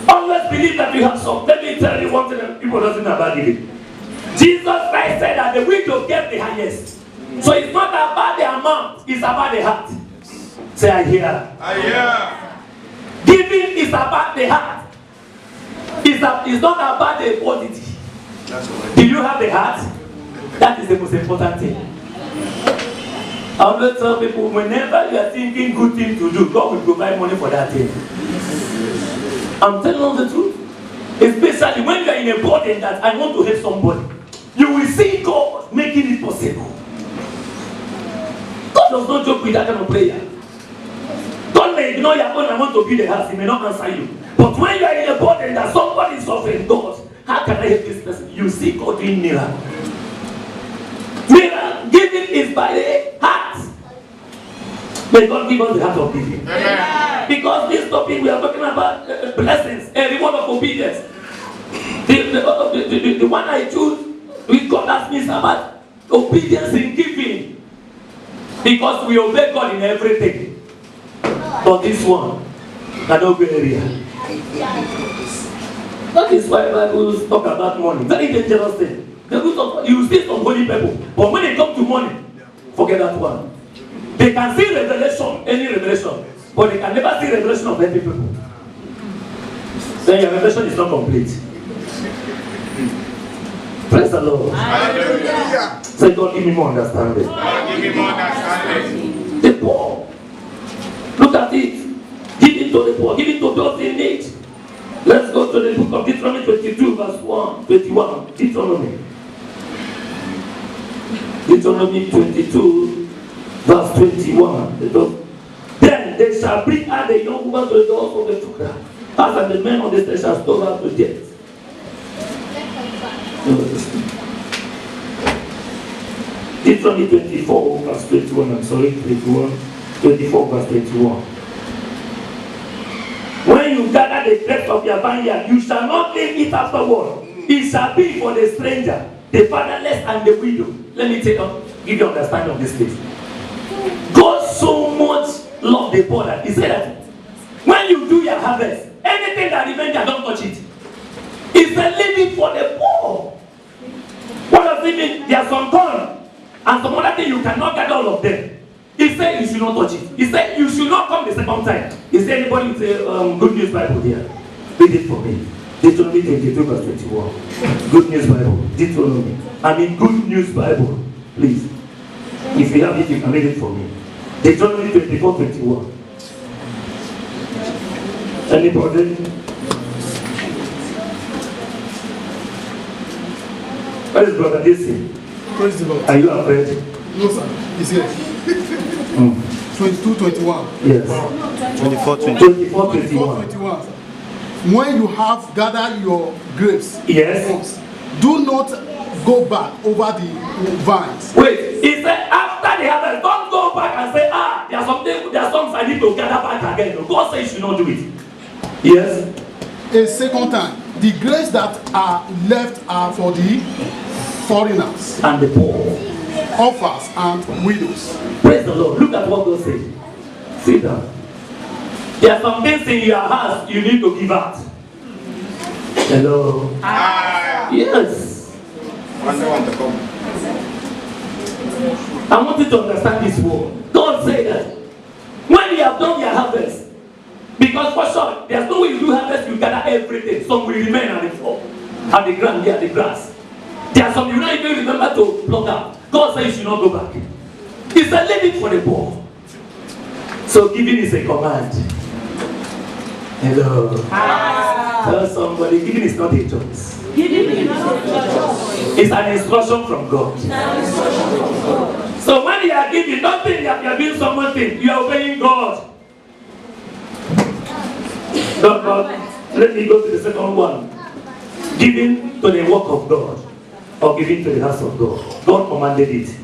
Always believe that you have some. Let me tell you one thing that people don't know about giving. Jesus Christ said that the widow gave the highest. So it's not about the amount, it's about the heart. Say, I hear. I hear. Giving is about the heart. It's not about the quantity. Do you have the heart? That is the most important thing. I always tell people, whenever you are thinking good thing to do, God will provide money for that thing. I'm telling you the truth. Especially when you are in a burden that I want to help somebody, you will see God making it possible. God does not joke with that kind of prayer. God may ignore your phone and want to build a house, He may not answer you. But when you are in a burden that somebody is suffering, God, how can I help this person? You see God doing miracle. Miracle giving is by the heart. May God give us the heart of giving. Amen. Because this topic we are talking about blessings, a reward of obedience. The one I choose, which God asked me, is about obedience in giving. Because we obey God in everything. But this one, cannot be area. That is why Bible talk about money. Very dangerous thing. You see some holy people, but when they come to money, forget that one. They can see revelation, any revelation, but they can never see revelation of any people. Then your revelation is not complete. Praise the Lord. Hallelujah. Say, God, give me more understanding. God, give me more understanding. The poor. Look at it. Give it to the poor. Give it to those in need. Let's go to the book of Deuteronomy 22, verse 21. Deuteronomy. Deuteronomy 22, verse 21. Then they shall bring out the young woman to the doors of the Judah, as the men of the state shall stone her to death. Deuteronomy 24, verse 21. I'm sorry, 21. 24, verse 21. When you gather the grapes of your vineyard, you shall not leave it afterward. It shall be for the stranger, the fatherless, and the widow. Let me give you understanding of this case. God so much loved the poor that He said that when you do your harvest, anything that remains, don't touch it. It's a living for the poor. What does it mean? There are some corn and some other thing you cannot gather all of them. He said you should not touch it. He said you should not come the second time. Is there anybody with a Good News Bible here? Read it for me. Deuteronomy 22 verse 21. Good News Bible. Deuteronomy. I mean Good News Bible. Please. If you have it, you can read it for me. Deuteronomy 24, 21. Anybody? Where is Brother Jason? Praise the Lord. Are you afraid? No, sir. He's here. 22, 21. Yes. 24, 21. When you have gathered your grapes, yes, do not go back over the vines. Wait, he said after the harvest, don't go back and say, there are some I need to gather back again. God says you should not do it. Yes. A second time, the grapes that are left are for the foreigners and the poor, orphans and widows. Praise the Lord. Look at what God says. Sit down. There are some things in your house you need to give out. Hello. Yes. I want you to understand this word. God said that when you have done your harvest, because for sure, there's no way you do harvest, you gather everything. Some will remain on the floor, at the ground, there, the grass. There are some you don't even remember to plug out. God says you should not go back. It's a limit for the poor. So giving is a command. Hello. Tell somebody, giving is not a choice. It's an instruction from God. So when you are giving, don't think that you are doing something. You are obeying God. Let me go to the second one. Giving to the work of God, or giving to the house of God. God commanded it.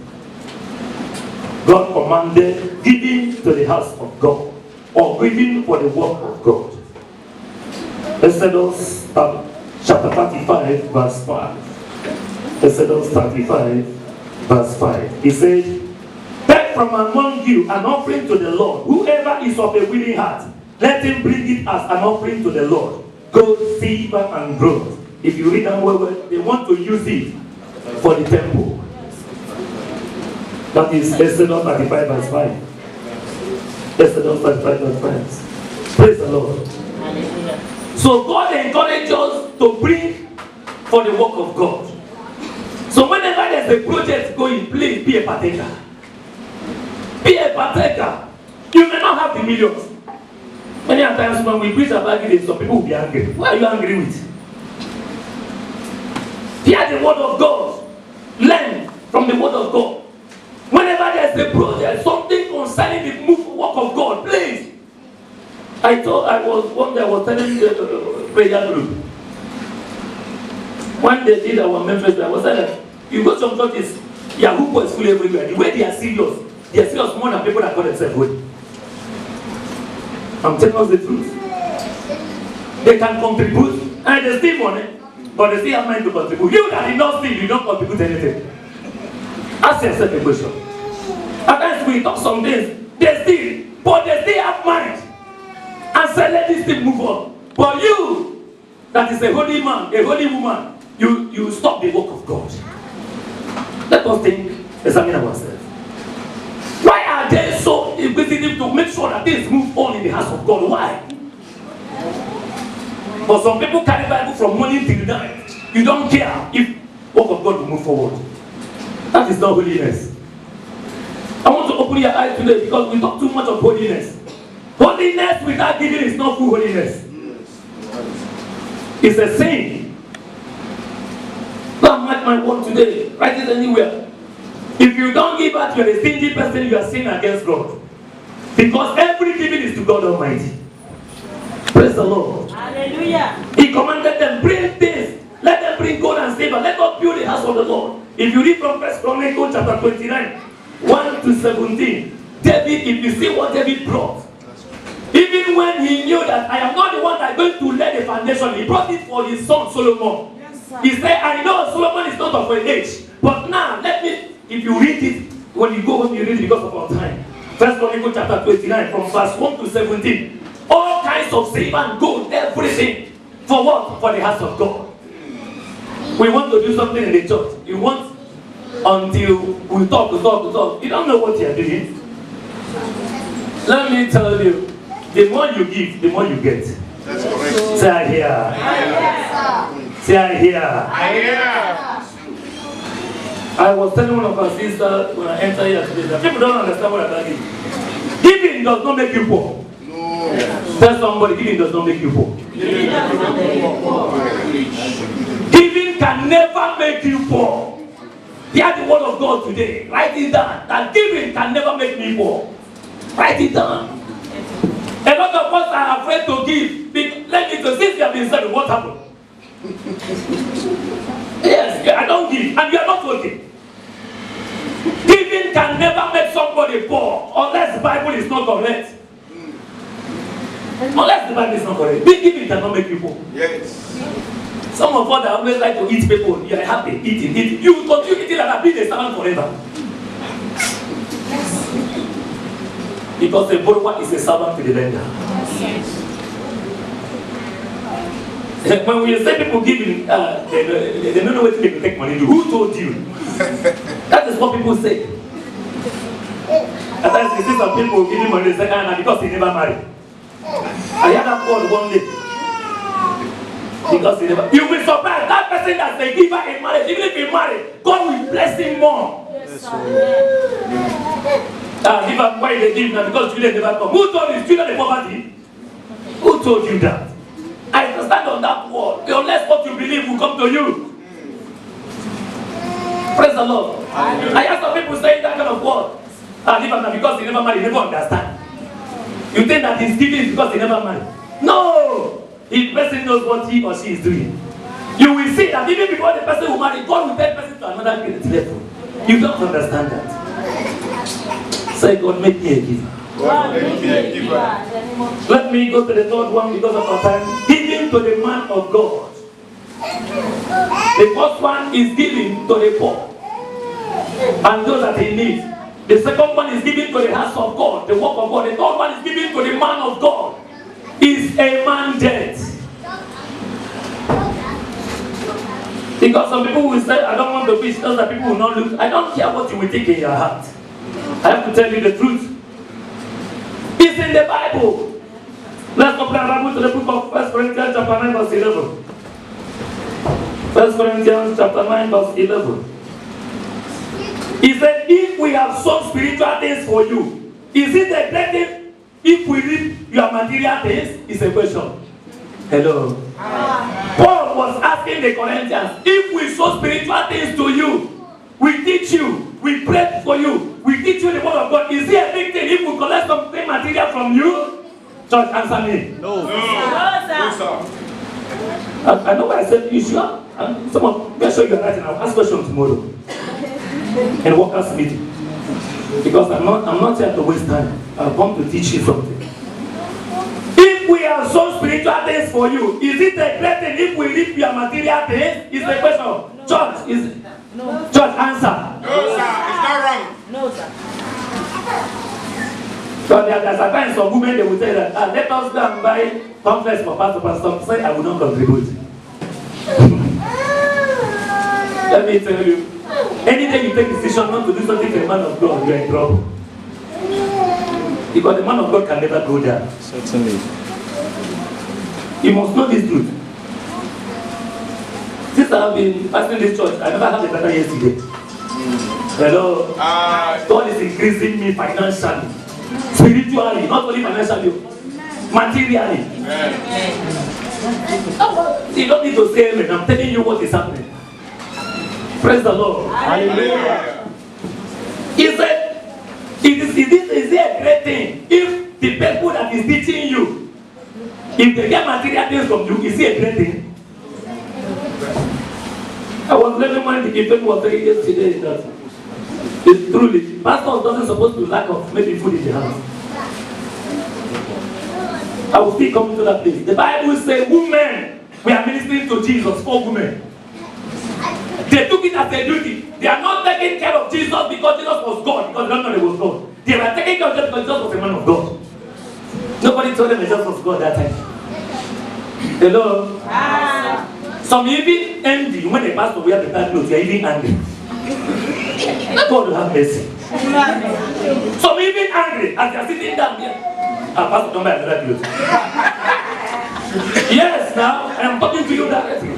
God commanded giving to the house of God, or giving for the work of God. Exodus chapter 35, verse 5. Exodus 35, verse 5. He said, take from among you an offering to the Lord. Whoever is of a willing heart, let him bring it as an offering to the Lord. Gold, silver, and bronze. If you read them well, they want to use it for the temple. That is Exodus 35 verse 5. Exodus 35 verse 5. Praise the Lord. So God encourages us to bring for the work of God. So whenever there's a project going, please be a partaker. Be a partaker. You may not have the millions. Many times when we preach about it, some people will be angry. What are you angry with? Hear the word of God. Learn from the word of God. Whenever there's a project, something concerning the work of God, please. I was telling the prayer group. When they did our membership, I was saying, you go to some churches, Yahoo boys full everywhere. The way they are serious more than people that call themselves good. I'm telling us the truth. They can contribute and they steal money, but they still have money to contribute. You that did not steal, you don't contribute anything. Ask yourself a question. At times we talk some things, they steal, but they still have mind. And say, let this thing move on. But you, that is a holy man, a holy woman, you stop the work of God. Let us examine ourselves. Why are they so inquisitive to make sure that things move on in the house of God? Why? But some people carry Bible from morning till night. You don't care if work of God will move forward. That is not holiness. I want to open your eyes today because we talk too much of holiness. Holiness without giving is not full holiness. It's a sin. Don't mark my word today. Write it anywhere. If you don't give out, you are a stingy person, you are sinning against God. Because every giving is to God Almighty. Praise the Lord. Hallelujah. He commanded them, bring this. Let them bring gold and silver. Let us build the house of the Lord. If you read from 1 Chronicles chapter 29, 1 to 17, David, if you see what David brought, even when he knew that I am not the one that is going to lay the foundation, he brought it for his son Solomon. Yes, he said, I know Solomon is not of an age, but now let me, if you read it, when you go home, you read it because of our time. 1 Chronicles chapter 29, from verse 1 to 17. All kinds of silver and gold, everything. For what? For the house of God. We want to do something in the church. You want until we talk. You don't know what you are doing. Let me tell you, the more you give, the more you get. That's correct. Say I hear. Say I hear. I hear. I was telling one of our sisters when I entered here today that people don't understand what I'm talking. Giving does not make you poor. No. Tell somebody, giving does not make you poor. Giving can never make you poor. Hear the word of God today. Write it down. That giving can never make me poor. Write it down. A lot of us are afraid to give. Let me to since you have been said, what happened? Yes, I don't give, and you are not working. Giving can never make somebody poor unless the Bible is not correct. Unless the Bible is not correct. Big giving cannot make you poor. Yes. Some of us that always like to eat people, you are happy, eating. You will continue eating and have been a servant forever. Because a borrower is a servant to the lender. When we say people giving, they don't know what they can take money to. Who told you? That is what people say. At times you see some people giving money, they say, because they never married. I heard that word one day. Because they never. You will surprise that person that they give her in marriage. Even if he married, God will bless him more. Yes, Give up why they give now because children never come. Who told you children the poverty? Who told you that? I stand on that word. Unless what you believe will come to you. Praise the Lord. I hear some people saying that kind of word. Because they never married, they never understand. You think that he's giving because they never married? No! If the person knows what he or she is doing, you will see that even before the person will marry, God will take the person to another level. You don't understand that. Say, God, make me a giver. God, make me a giver. Let me go to the third one because of our time. Giving to the man of God. The first one is giving to the poor and those that he needs. The second one is giving to the house of God, the work of God. The third one is giving to the man of God. Is a man dead? Because some people will say, I don't want to preach, those are people will not look. I don't care what you will think in your heart. I have to tell you the truth. It's in the Bible. Let's open our Bible to the book of 1 Corinthians chapter 9 verse 11. 1 Corinthians chapter 9 verse 11. He said, if we have sown spiritual things for you, is it a great thing if we reap your material things? It's a question. Hello. Paul was asking the Corinthians, if we sow spiritual things to you, we teach you, we pray for you, we teach you the word of God, is it a big thing if we collect something material from you? Church, answer me. No. No, sir. I know what I said, you sure? Someone, make sure you're right and I'll ask questions tomorrow. And workers meeting. Because I'm not here to waste time. I've come to teach you something. If we have sown spiritual things for you, is it a great thing if we reap your material things? Is the question. Church, is No. church, answer. No, sir. It's not wrong. No, sir. So there's a time some women they will say that let us go and buy pamphlets for pastor. Some say I will not contribute. Let me tell you, any day you take a decision not to do something for a man of God, you are in trouble. Because the man of God can never go there. Certainly. You must know this truth. Since I have been pastoring this church, I never had a better yesterday. Hello. God is increasing me financially, spiritually, not only financially, materially. You don't need to say amen. I'm telling you what is happening. Praise the Lord. Hallelujah. He said, is it a great thing if the people that is teaching you, if they get material things from you, is it a great thing? I was learning when the people was saying yesterday that it's truly, pastor doesn't supposed to lack of maybe food in the house. I will still come to that place. The Bible says, women, we are ministering to Jesus, 4 women. They took it as a duty. They are not taking care of Jesus because Jesus was God, because they don't know he was God. They were taking care of Jesus because Jesus was a man of God. Nobody told them Jesus was God that time. Hello? Some even envy when the pastor wear better clothes, they are even angry. God will have mercy. Some even angry as they are sitting down here. Pastor, don't buy another clothes. Yes, now I am talking to you directly.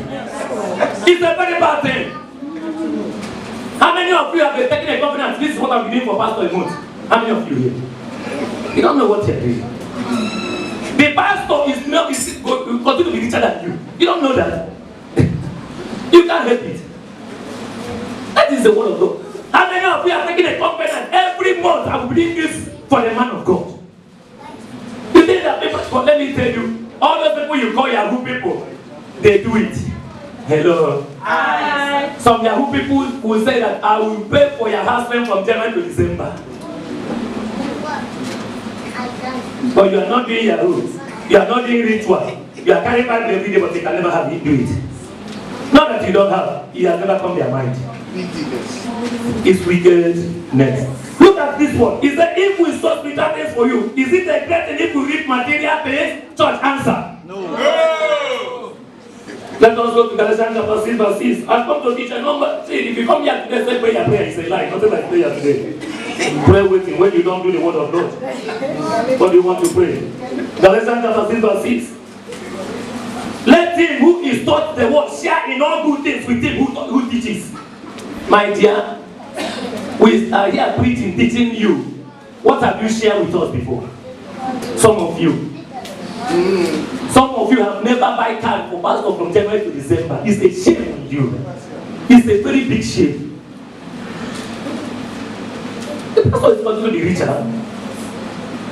It's a very bad thing. How many of you have been taking a covenant? This is what I'm doing for Pastor a month. How many of you here? You don't know what you're doing. The pastor is continue to be richer than you. You don't know that. You can't help it. That is the word of God. How many of you are taking a covenant every month? I will be doing this for the man of God. You think that people, but let me tell you, all those people you call Yahoo people, they do it. Hello. Some Yahoo people will say that I will pay for your husband from January to December. But you are not doing Yahoo. You are not doing ritual. You are carrying Bible every day, but they can never have it do it. Not that you don't have, it has never come to their mind. It's wickedness. Look at this one. Is that if we sow spiritual things for you, is it a great thing if we read material things? Church, answer. No. Let us go to Galatians chapter 6 verse 6. I've come to teach a number. See, if you come here today, say prayer, it's a lie. Nothing like prayer today. Pray waiting when you don't do the word of God. What do you want to pray? Galatians chapter 6 verse 6. Let him who is taught the word share in all good things with him who teaches. My dear, we are here preaching, teaching you. What have you shared with us before? Some of you. Some of you have never buy card for pastor from January to December. It's a shame on you. It's a very big shame. The pastor is not going to be richer.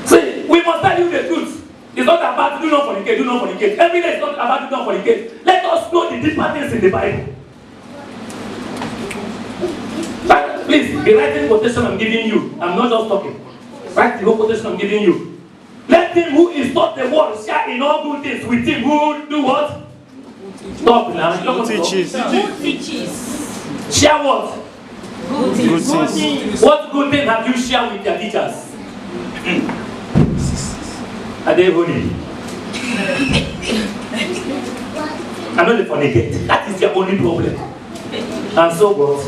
See, we must tell you the truth. It's not about do not fornicate, do not fornicate. Every day it's not about do not fornicate. Let us know the deeper things in the Bible. But please, the writing quotation I'm giving you, I'm not just talking. Write the whole quotation I'm giving you. Let him who is taught the word share in all good things with him who do what? Stop now. Who teaches? Share what? Good things. What good thing have you shared with your teachers? Are they holy? I know they fornicate. That is their only problem. And so what?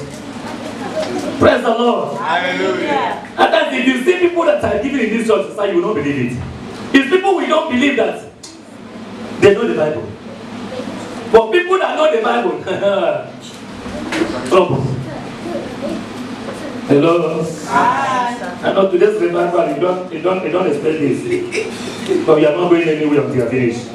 Praise the Lord. Hallelujah. And that if you see people that are giving in this church society, you will not believe it. It's people we don't believe that they know the Bible. But people that know the Bible, trouble. Hello. I know today's revival, you don't expect this. But we are not going anywhere until you are finished.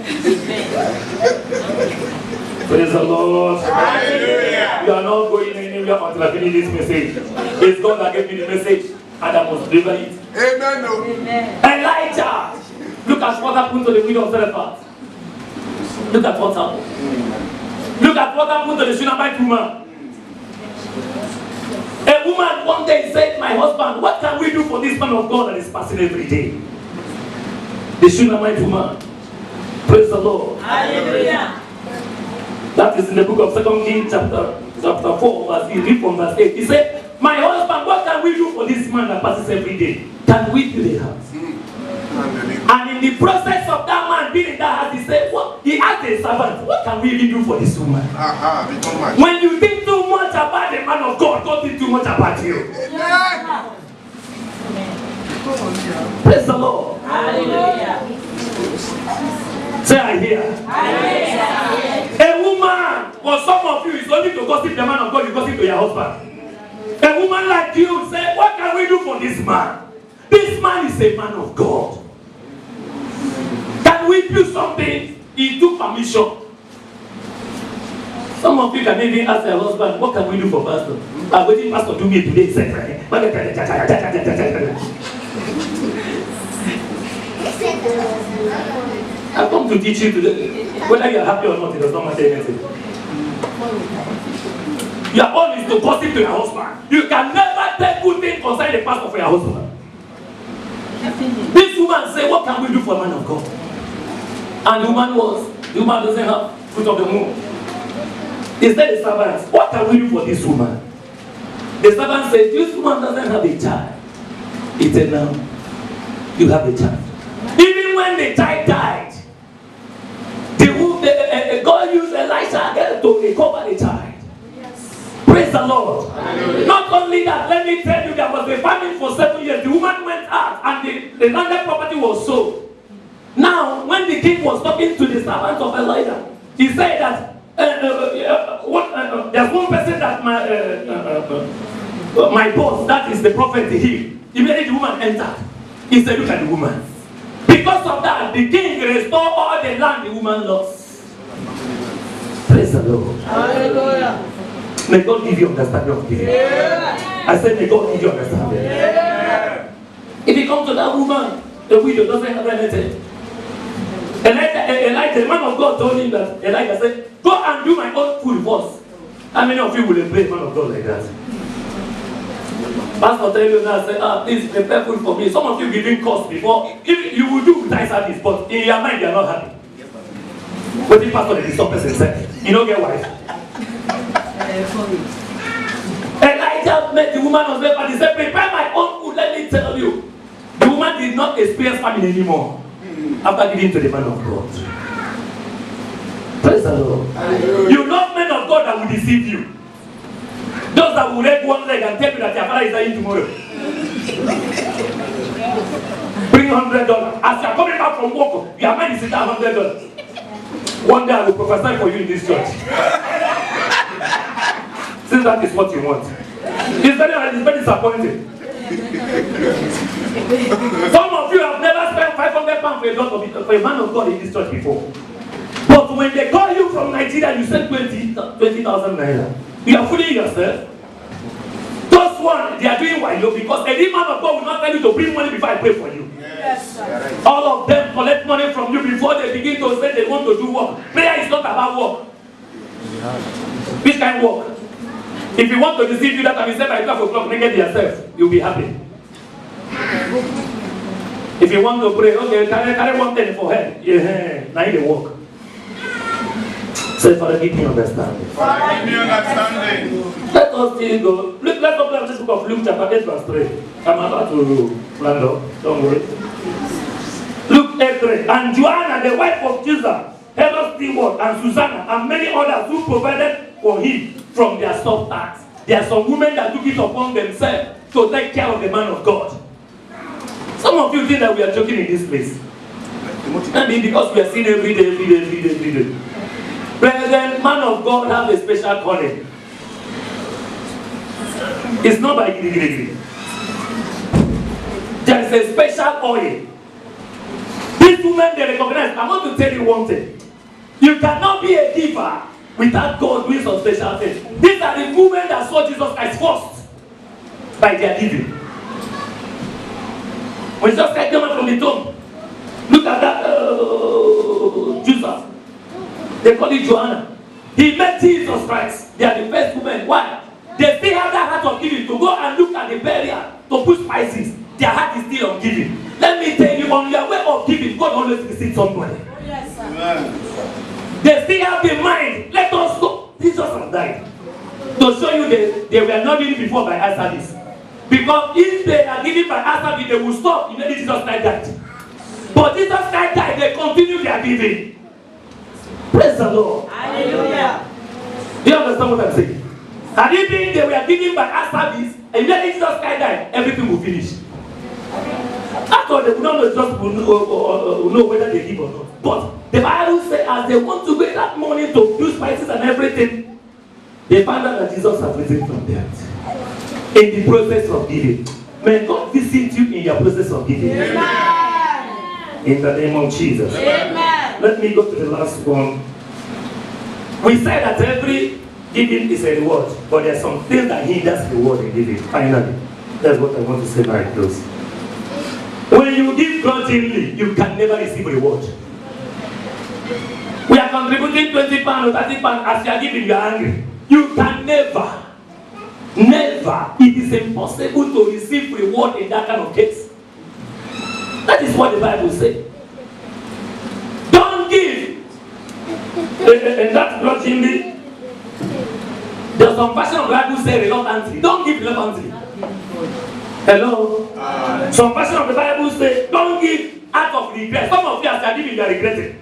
Praise the Lord. Hallelujah. You are not going anywhere until I finish this message. It's God that gave me the message and I must deliver it. Amen. No. Elijah! Look at what happened to the widow of Zarephath. Look at what happened. Look at what happened to the Shunammite woman. A woman one day said, my husband, what can we do for this man of God that is passing every day? The Shunammite woman. Praise the Lord. Hallelujah. That is in the book of 2 Kings chapter 4, verse 8. Read from verse 8. He said, my husband, what can we do for this man that passes every day? Can we build a house? And in the process of that man building that house, he said, what? He asked a servant, what can we really do for this woman? When you think too much about the man of God, God think too much about you. Yeah. Praise the Lord. Hallelujah. Say I hear. Hallelujah. A woman, for some of you, it's only to gossip the man of God, you gossip to your husband. A woman like you say, what can we do for this man? This man is a man of God. Can we do something? He took permission. Some of you can even ask your husband, what can we do for pastor? I'm waiting pastor to do me today. I've come to teach you today. Whether you are happy or not, it does not matter anything. Your own is to gossip to your husband. You can never take good things concerning the pastor for your husband. This woman said, what can we do for a man of God? And the woman doesn't have fruit of the womb. He said the servants, what can we do for this woman? The servant said, this woman doesn't have a child. He said, now, you have a child. Even when the child died, God used Elisha again to recover the child. Yes. Praise the Lord. Hallelujah. Not only that, let me tell you, there was a famine for 7 years. The woman went out and the landed property was sold. Now, when the king was talking to the servants of Elijah, he said that there's one person that my boss, that is the prophet, he immediately the woman entered. He said, look at the woman. Because of that, the king restored all the land the woman lost. Praise the Lord. Hallelujah. May God give you understanding of giving. Yeah. I said, may God give you understanding. Yeah. If you come to that woman, the widow doesn't have anything. Elijah, the man of God told him that, Elijah said, go and do my own food first. How many of you will embrace a man of God like that? Pastor tell you now, say, please prepare food for me. Some of you giving cost before. If you will do nice service, but in your mind you are not happy. But the pastor is stop person said, you don't get wife. Elijah met the woman on the bed and he said, prepare my own food, let me tell you. The woman did not experience famine anymore after giving to the man of God. Praise the Lord. You love men of God that will deceive you. Those that will raise one leg and tell you that your father is dying tomorrow. Bring $100. As you are coming back from work, your man is sitting at $100. One day I will prophesy for you in this church. Since that is what you want. It's very disappointing. Some of you have never spent £500 for a man of God in this church before. But when they call you from Nigeria, you send 20,000 naira. You are fooling yourself. Those one, they are doing wilo because a man of God will not tell you to bring money before I pray for you. Yes, sir. All of them collect money from you before they begin to say they want to do work. Prayer is not about work. Which kind of work? If you want to deceive you that time, you say by 12 o'clock, make it yourself. You'll be happy. If you want to pray, okay, carry one thing for her. Yeah, now you work. Say, Father, give me understanding. Father, give me understanding. Let us still go. Let's open up this book of Luke chapter 8 verse 3. I'm about to round up. Don't worry. Luke Luke 8:3. And Joanna, the wife of Jesus, Heather Stewart, and Susanna, and many others who provided for him from their stock tax. There are some women that took it upon themselves to take care of the man of God. Some of you think that we are joking in this place. I mean, because we are seen every day. President, man of God have a special calling. It's not by giddy. There is a special oil. These women, they recognize. I want to tell you one thing. You cannot be a giver without God doing some special things. These are the women that saw Jesus Christ first by their giving. When Jesus Christ came out from the tomb, look at that Jesus. They call it Joanna. He met Jesus Christ. They are the first women. Why? They still have that heart of giving to go and look at the burial to put spices. Their heart is still on giving. Let me tell you, on your way of giving, God always visits somebody. Yes, sir. They still have the mind. Let us go. Jesus has died. To show you they were not doing before by eye service. Because if they are giving by eye service, they will stop. You know, Jesus Christ died. But Jesus Christ died, they continue their giving. Praise the Lord. Hallelujah. Do you understand what I'm saying? Had it been they were giving by eye service, and then Jesus Christ died, everything will finish. After they will not know, just will know whether they give or not. But the Bible says, as they want to wait that morning to do spices and everything, they found out that Jesus has risen from death. In the process of giving, may God visit you in your process of giving. Amen. In the name of Jesus. Amen. Let me go to the last one. We said that every giving is a reward, but there are some things that hinders reward in giving. Finally, that's what I want to say by close. When you give grudgingly, you can never receive reward. We are contributing 20 pounds or 30 pounds. As you are giving, you are angry. You can never. It is impossible to receive reward in that kind of case. That is what the Bible says. Don't give. And that grudgingly. There's some version of the Bible say reluctantly. Don't give reluctantly. Hello? Some version of the Bible say don't give out of regret. Some of you as you are giving, you are regretting.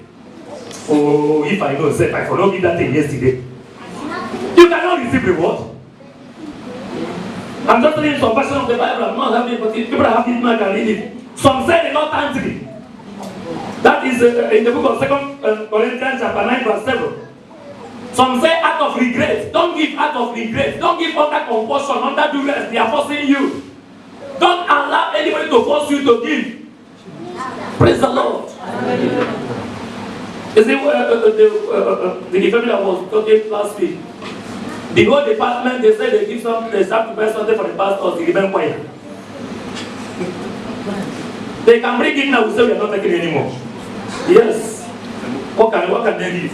Oh, if I know, say I forgot give that thing yesterday. You cannot receive reward. I'm just reading some version of the Bible. I'm not having it, but if people have it, I can read it. Some say reluctantly. That is in the book of 2 Corinthians chapter 9 verse 7. Some say out of regret. Don't give out of regret. Don't give under compulsion, under duress. They are forcing you. Don't allow anybody to force you to give. Praise the Lord. You see, the family I was talking last week, the whole department, they say they give something, they have to buy something for the pastors, they remain quiet. They can bring it now, we say we are not taking it anymore. Yes. What can they give?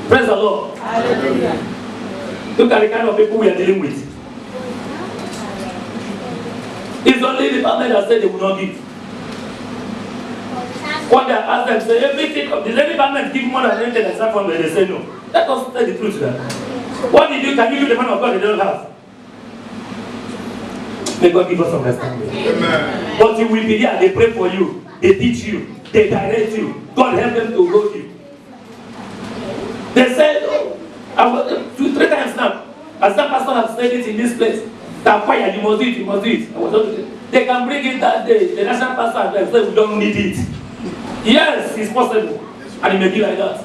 Praise the Lord. Hallelujah. Look at the kind of people we are dealing with. It's only the department that said they will not give. What they ask them, say, everything, does any department give more than anything except from where they say no? Let us tell the truth then. What did you, can you give the man of God they don't have? May God give us understanding. Amen. But you will be there, they pray for you, they teach you, they direct you. God help them to hold you. They said, oh, 2-3 times now, as that pastor has said it in this place, that fire, you must do it, you must do it. They can bring it that day. The national pastor has said we don't need it. Yes, it's possible. And it may be like that.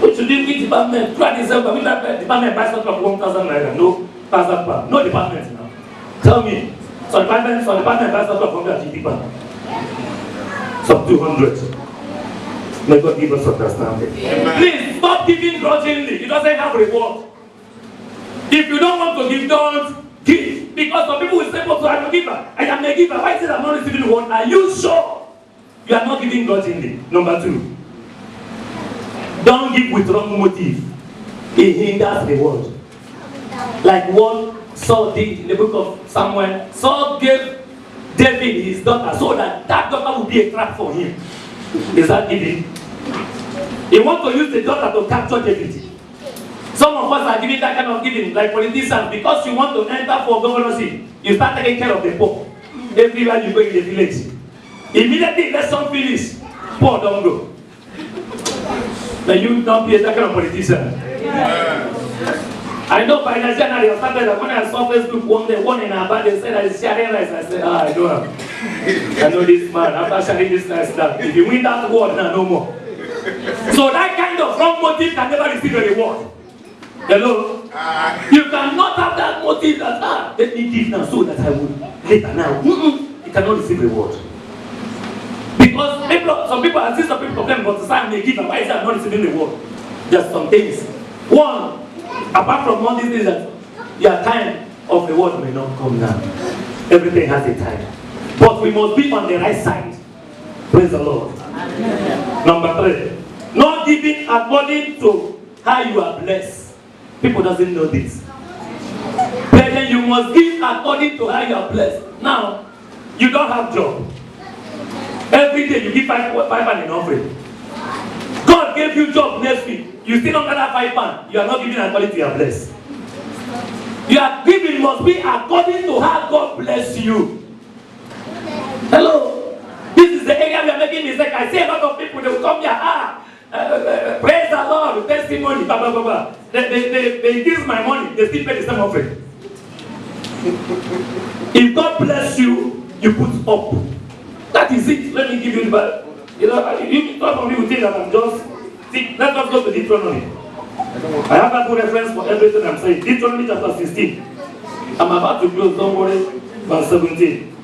What should you give department? Try this out, but department buys something of 1,000 naira. No, 1,000 pounds. No department now. Tell me. Some department buys something of 150 pounds. Some 200. May God give us understanding. Amen. Please stop giving grudgingly. It doesn't have reward. If you don't want to give, don't give. Because some people will say, oh, I'm a giver. I am a giver. Why is it I'm not receiving reward? Are you sure you are not giving grudgingly? Number 2. Don't give with wrong motive. It hinders reward. Like what Saul did in the book of Samuel. Saul gave David his daughter so that daughter would be a trap for him. Is that giving? He wants to use the daughter to capture David. Some of us are giving that kind of giving, like politicians, because you want to enter for governorship, you start taking care of the poor. everywhere you go in the village. Immediately, election finish, poor don't go. Then you don't be that kind of politician. I know by Nigeria they started that when I saw Facebook one in Aba, they said I was sharing rice. I said, I know him. I know this man. After sharing this rice, that if you win that word, no more. So that kind of wrong motive can never receive a reward. Hello? You cannot have that motive that, let me give now so that I will later now. You cannot receive a reward. Because some people, I see some people complain about the sign they give, and why is that not receiving the reward? Just some things. One, apart from all these things, that your time of the reward may not come now. Everything has a time. But we must be on the right side. Praise the Lord. Number 3, not giving according to how you are blessed. People doesn't know this. But then you must give according to how you are blessed. Now, you don't have job. Every day you give 5 pounds in offering. God gave you job next week. You still don't get that 5 pounds. You are not giving according to your bless. Your giving must be according to how God bless you. Hello. This is the area we are making mistake. I see a lot of people, they will come here, praise the Lord, testimony, blah, blah, blah, blah. They give my money, they still pay the same offering. If God bless you, you put up. That is it. Let me give you the Bible. You know, some people think that I'm just think. Let us go to Deuteronomy. I have a good reference for everything I'm saying. Deuteronomy chapter 16. I'm about to close, don't worry. Verse 17.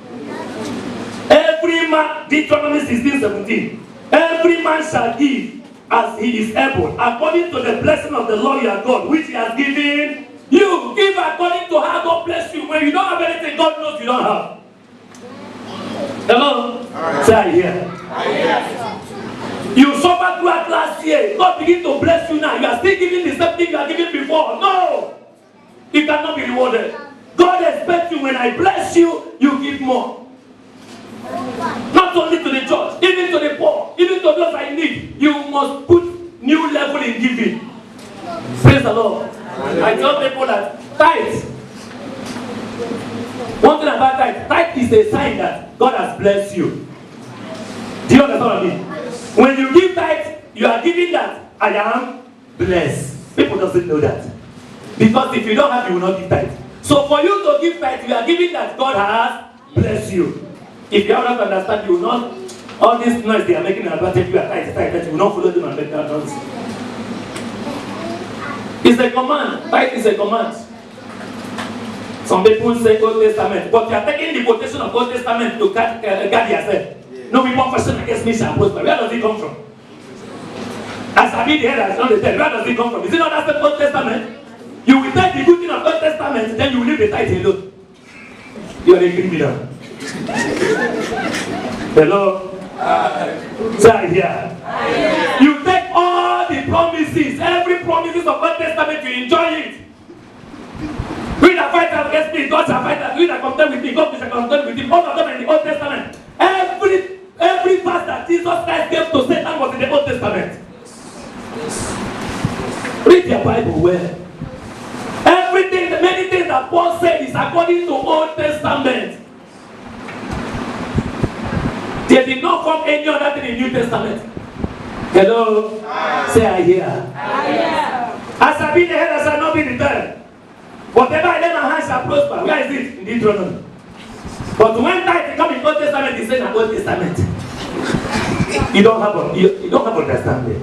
Every man, Deuteronomy 16, 17. Every man shall give as he is able, according to the blessing of the Lord your God, which he has given you. Give according to how God bless you. When you don't have anything, God knows you don't have. Hello? Say I hear. You suffered throughout last year. God begin to bless you now. You are still giving the same thing you are giving before. No! You cannot be rewarded. God expects you when I bless you, you give more. Not only to the church, even to the poor, even to those I need. You must put new level in giving. Praise the Lord. I tell people that tithe. One thing about tithe is a sign that God has blessed you. Do you understand what I mean? When you give tithe, you are giving that I am blessed. People doesn't know that. Because if you don't have, you will not give tithe. So for you to give tithe, you are giving that God has blessed you. If you have not understand, you will not, all this noise they are making an advantage, you are tithe, you will not follow them and make that noise. It's a command. Tithe is a command. Some people say Old Testament, but you are taking the quotation of Old Testament to guard yourself. No weapon fashioned against me shall prosper. Where does it come from? As I read the head, as not the head, where does it come from? Is it not that the Old Testament? You will take the good thing of Old Testament, then you will leave the tithe alone. You are a criminal. Hello? Say here. You take all the promises, every promises of Old Testament, you enjoy it. We that fight against me, God shall fight against me. We that contend with me, God shall contend with him. All of them in the Old Testament. Every verse that Jesus Christ gave to Satan was in the Old Testament. Read your Bible well. Everything, many things that Paul said is according to Old Testament. They did not come any other thing in New Testament. Hello? Say I hear. As I be the head, I shall not be the tail. Whatever I lay my hands shall prosper. Where is it? In Deuteronomy. But when tithe come in Old Testament, he said in Old Testament. You don't have understanding.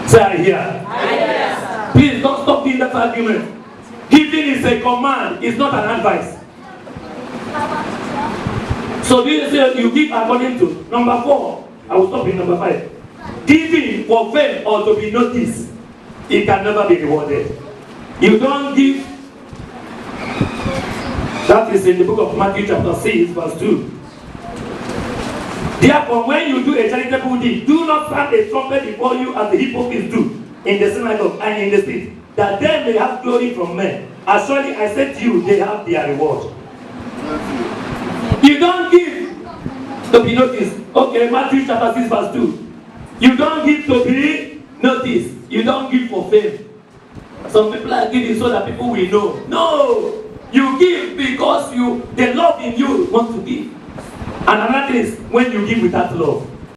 Say I hear. Please don't stop doing that argument. Giving is a command, it's not an advice. So this is you give according to. Number 4, I will stop in number 5. Giving for fame or to be noticed, it can never be rewarded. You don't give. That is in the book of Matthew chapter 6 verse 2. Therefore, when you do a charitable deed, do not stand a trumpet before you as the hypocrites do in the synagogue and in the street, that they may have glory from men. As surely I said to you, they have their reward. You don't give to be noticed. Okay, Matthew chapter 6 verse 2. You don't give to be noticed. You don't give for fame. Some people are giving so that people will know. No! You give because the love in you want to give. And another thing is when you give without love.